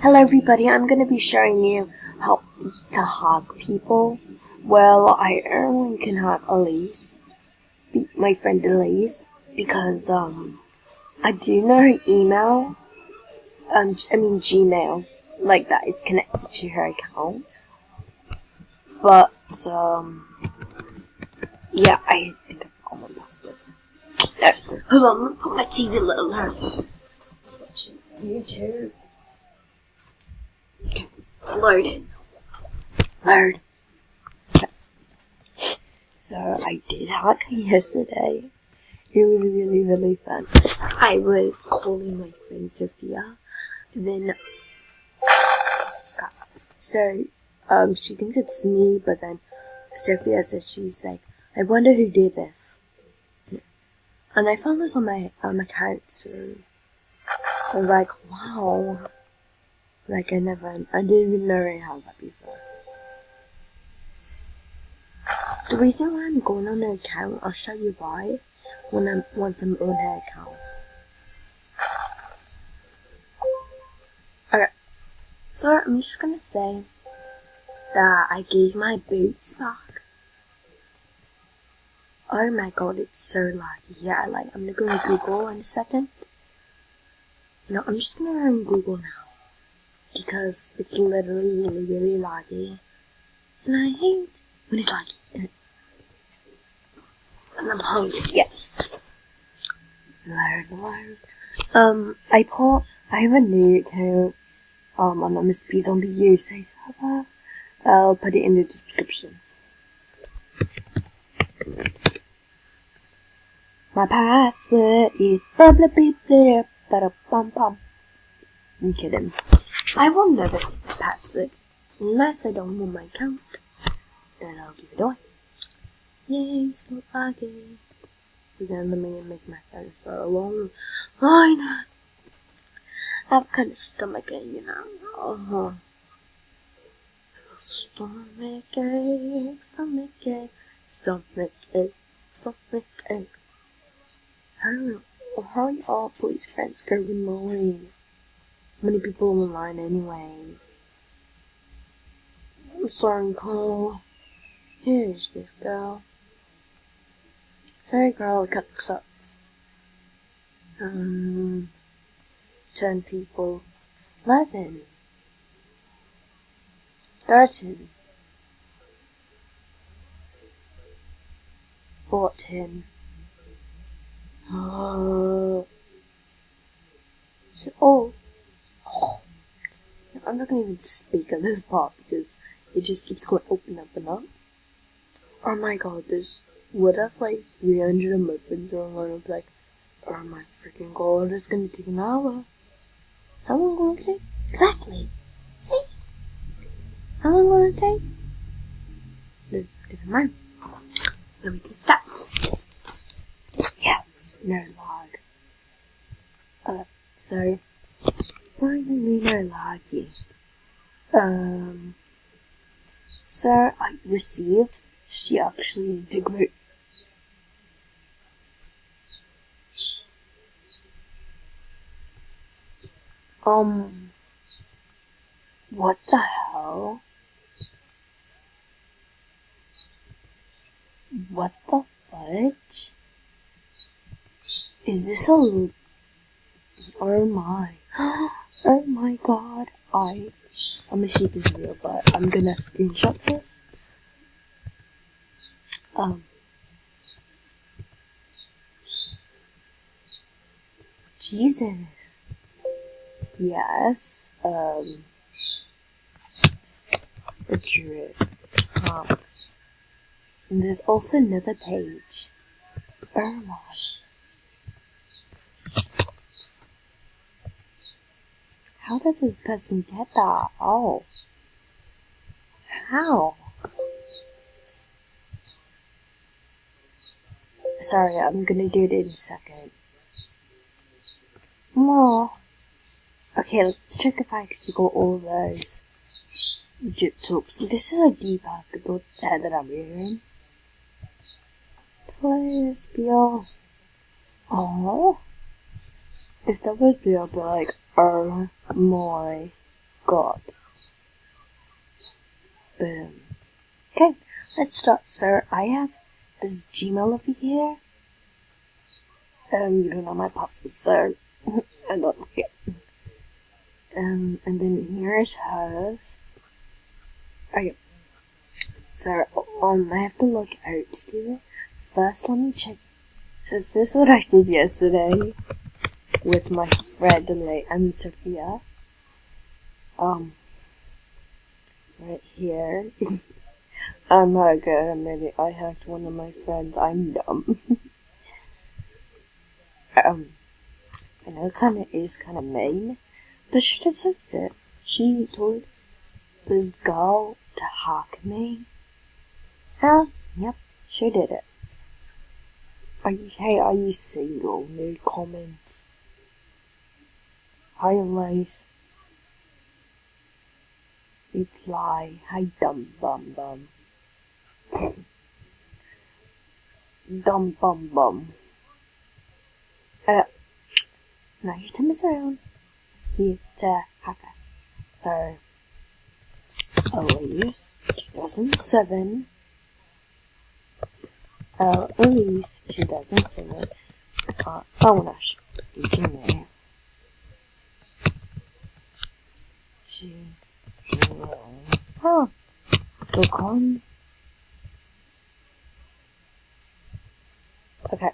Hello everybody, I'm going to be showing you how to hug people. Well, I only can hug Elise, my friend Elise, because I do know her email, Gmail, like that is connected to her account. But, yeah, I think I forgot my password. No, hold on, I'm going to put my TV a little lower. Watching YouTube. Okay, it's loading. Load. Okay. So I did hack yesterday. It was really fun. I was calling my friend Sophia, and then she thinks it's me, but then Sophia says she's like, I wonder who did this. And I found this on my account, so I was like, wow. Like I didn't even know I had that before. The reason why I'm going on her account, I'll show you why once I'm on her account. Okay, so I'm just gonna say that I gave my boots back. Oh my god, it's so laggy. Yeah, I'm gonna go on Google in a second. No, I'm just gonna go on Google now. Because it's literally really laggy. And I hate when it's laggy. And I'm hungry, yes. Load. I have a new account, on MSP's on the USA server. I'll put it in the description. My password is bum. I'm kidding. I won't know this password unless I don't want my account. Then I'll give it away. Yay, it's not laggy. Again, let me make my phone for a long line. I have kind of stomachache, you know. Stomachache. Hurry up, please, friends, go online. How many people are online anyways? I'm sorry, Carl. Here's this girl. Sorry, girl, I can't accept. 10 people. 11. 13. 14. Oh. Is it all? Oh. I'm not gonna even speak at this part because it just keeps going open up and up. Oh my god, what if 300 of my friends are online? I'm like, oh my freaking god, it's gonna take an hour. How long will it take? Exactly. See? How long will it take? No, never mind. Then we can start. Yes, no lag. So, finally no laggy. So I received, she actually did great. What the hell? What the fudge? Is this a loop? Oh my. Oh my god. I'm gonna see this video, but I'm gonna screenshot this. Jesus. Yes. The drip talks. And there's also another page. Oh my. How did this person get that? Oh. How? Sorry, I'm gonna do it in a second. More. Okay, let's check if I actually got all of those drip tops. This is a depackable pair that I'm wearing. Please be all. Oh. If that would be, I'll be like, oh my god. Boom. Okay, let's start, sir. I have this Gmail over here. You don't know my password, sir. I don't like it. And then here's hers. Okay. So, I have to log out to do it. First, let me check. So, is this what I did yesterday? With my friend and Sophia. Right here. I'm not gonna admit it. I hacked one of my friends. I'm dumb. I know it is kind of mean, but she just says it. She told this girl to hack me. Yep, she did it. Are you single? No comments. Hi, Lace. Reply. Hi, dumb bum bum. Dumb bum bum. Now you turn this around. Here to hacker. So, Elise, 2007. Elise, 2007. Onash, Gmail. Oh, look on. Okay.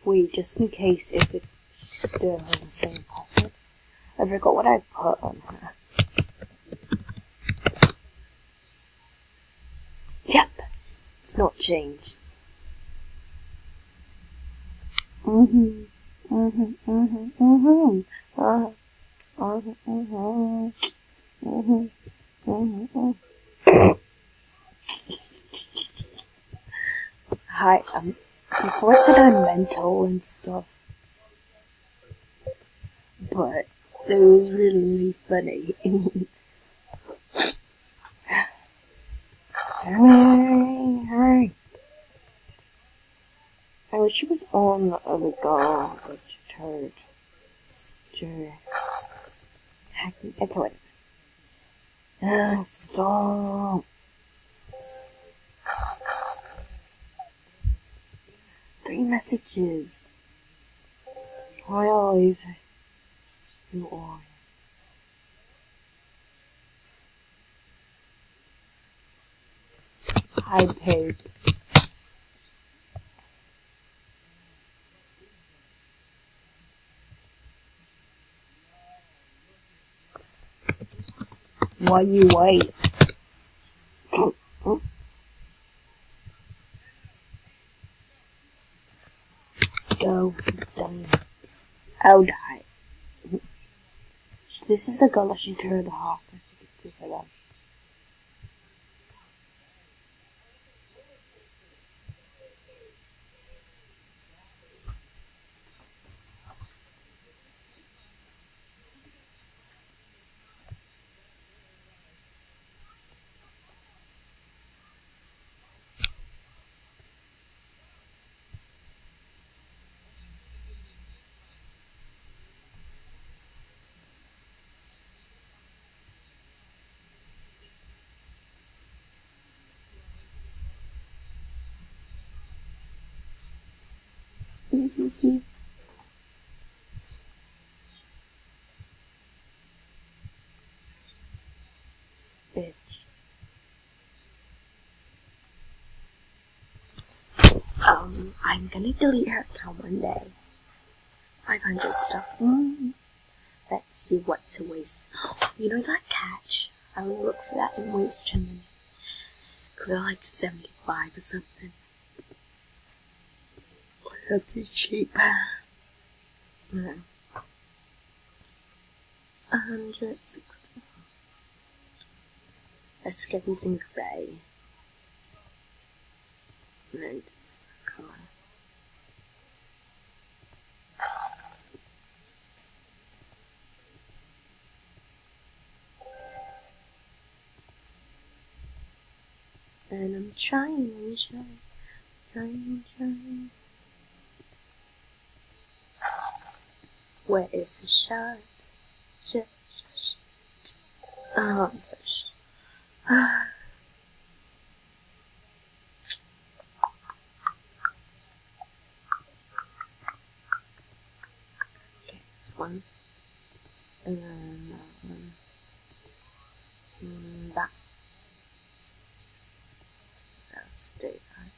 Wait, just in case if it still has the same password. I forgot what I put on her. Yep, it's not changed. Hi, before I said I'm mental and stuff, but it was really funny. Hurry. I wish it was on the other girl, but turd. Okay, wait. Stop. 3 messages. Why always? Who are you? Hi, Pope. Why you wait? Go, dummy. I'll die. This is the girl that she turned the hawk, as you can see for them. Bitch. I'm gonna delete her account one day. 500 stuff. Let's see what's a waste. You know that catch? I will look for that in waste chimney. Cause they're like 75 or something. That'd be cheap. No. 160. Let's get these in grey. No, just the colour. And I'm trying. Where is the shot? Such. Okay, this one. And then that one. And that. Let's do that.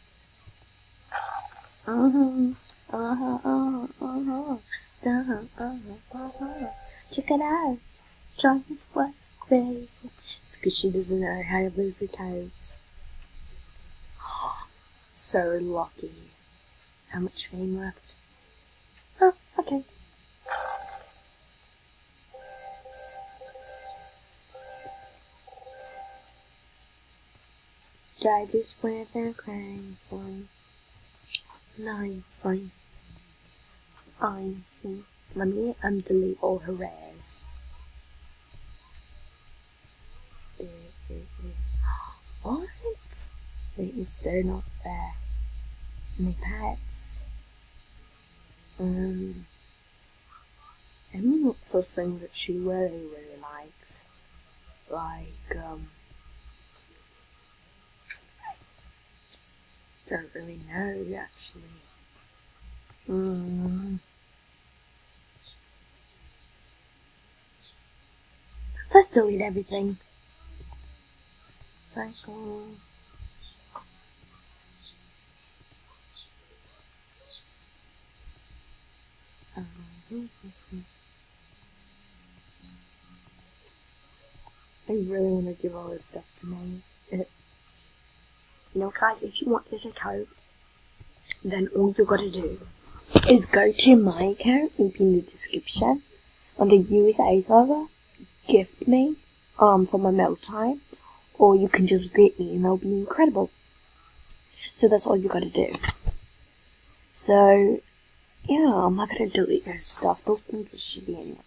Check it out. John's what crazy. It's because she doesn't know how to lose the codes. So lucky. How much fame left? Oh, okay. Dive is where they're crying for. Nice. I see. Let me delete all her rares. What? It is so not fair. My pets. I mean, look for things that she really likes. Like, don't really know, actually. Let's delete everything. Cycle. I really want to give all this stuff to me. You know, guys, if you want this account, then all you gotta do is go to my account, it'll be in the description, under USA server, gift me, for my mail time, or you can just greet me and that'll be incredible. So that's all you gotta do. So, yeah, I'm not gonna delete your stuff, those things should be anyways.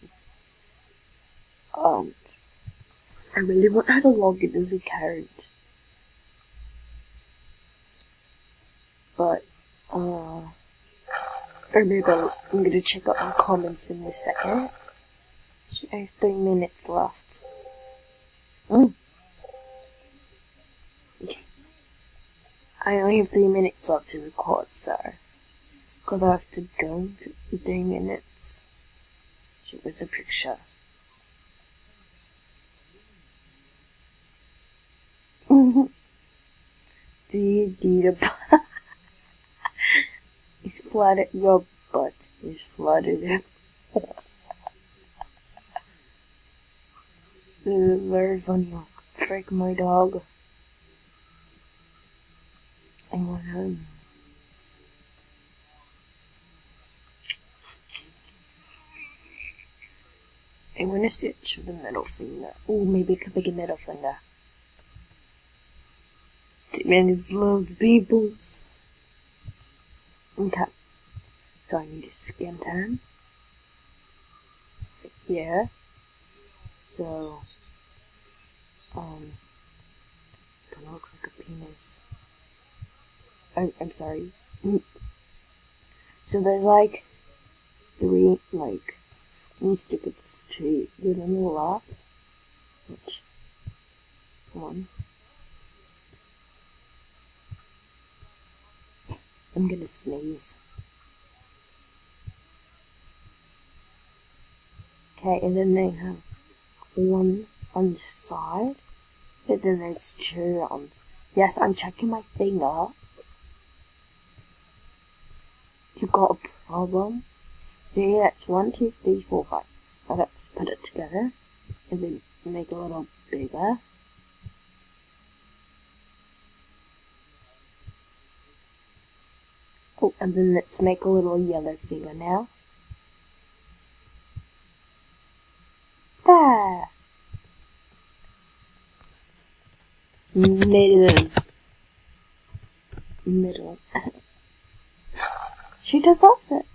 I really want her to log in as a account. But, I'm gonna check out my comments in a second. I have 3 minutes left. Okay. I only have 3 minutes left to record, so. Because I have to go in 3 minutes. Show us the picture. Do you need a butt? It's flattered. Your butt is flattered. This is very funny. Freak my dog. I want home. I want to search for the middle finger. Oh, maybe it could be a middle finger. 2 minutes loves people. Okay. So I need a skin turn. Yeah. So, kind of looks like a penis. I'm sorry. So there's like 3, like, needs to put this 2 within the left. Which, 1. I'm gonna sneeze. Okay, and then they have 1 on the side, and then there's 2 on. Yes, I'm checking my finger. You got a problem? See, that's 1, 2, 3, 4, 5. I have to put it together, and then make it a little bigger. Oh, and then let's make a little yellow finger now. There! Middle. She deserves it.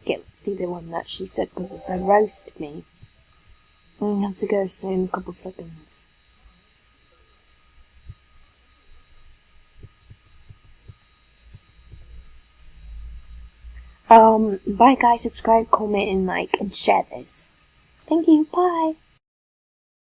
Okay, let's see the one that she said because it's like roasted me. I have to go soon in a couple seconds. Bye guys, subscribe, comment, and like, and share this. Thank you, bye!